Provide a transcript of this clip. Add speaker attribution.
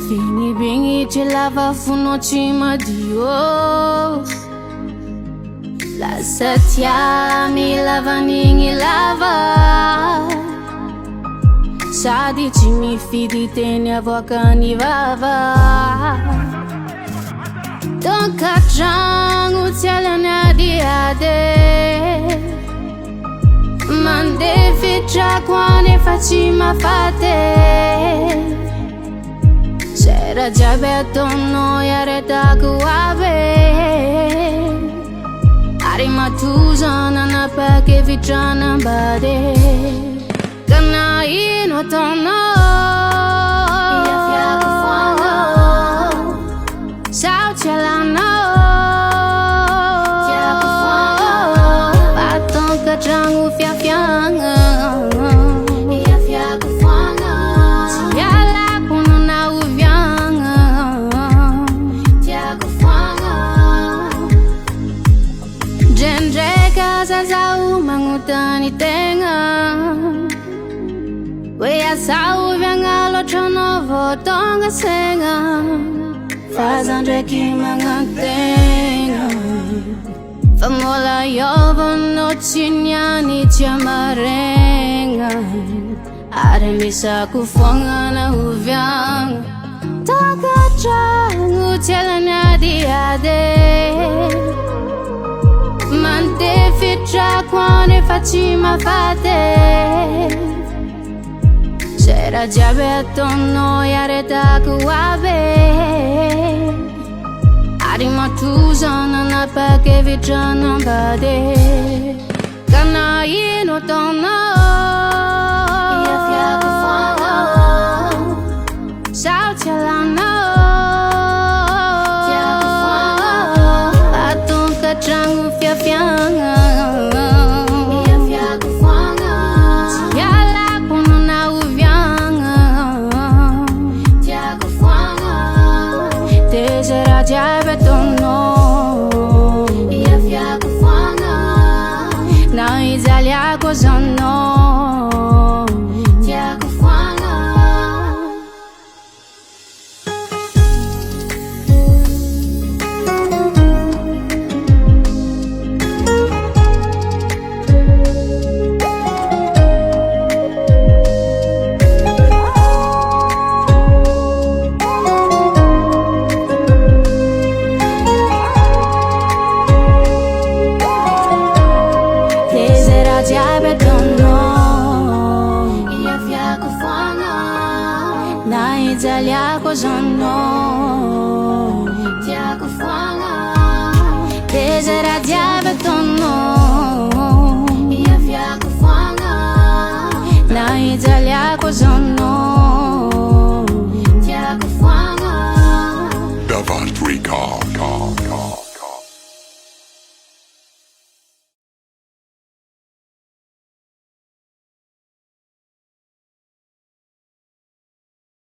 Speaker 1: Fini bingi lava funo cima Dios. La setia mi lava ningi lava. Sadi mi fidi teni avocani vava. Tonka changu tialana diade. Mande ficha quane facima fate. C'era già betonno e areta kuabe. Arima tuzana na pake vichana bade. Kana ino tono. Ia kufuano. Sao chelano. Tia kufuano. Baton kachangu fiafianga. Ia kufuano. Tiala kuno na uvianga. Tia kufuano. Jendre casa zau mangutani tenga. Wea sauvianga lo chono votonga senga. Fazandre ki mangatenga. Famola yovo no chinyani chiamarenga. Aremisa kufonga na uvianga. Toka changu tialana diade. Mante fitra quane facima fate. C'era già betonno e areta kuabe. Arima tuzana na pake vichana bade. Kana ino tono. Ia kufuano. Sao chelano. Tia kufuano. Baton kachangu fiafianga. Già betonno. Ia fiaco fuana. Na Italia cosa no. Tiago fuana. Già betonno. Ia fiaco fuana. Na Italia cosa no. Tiago fuana. Desera già betonno. Ia fiaco fuana. Na Italia cosa no. Tiago fuana.
Speaker 2: Davant Recall.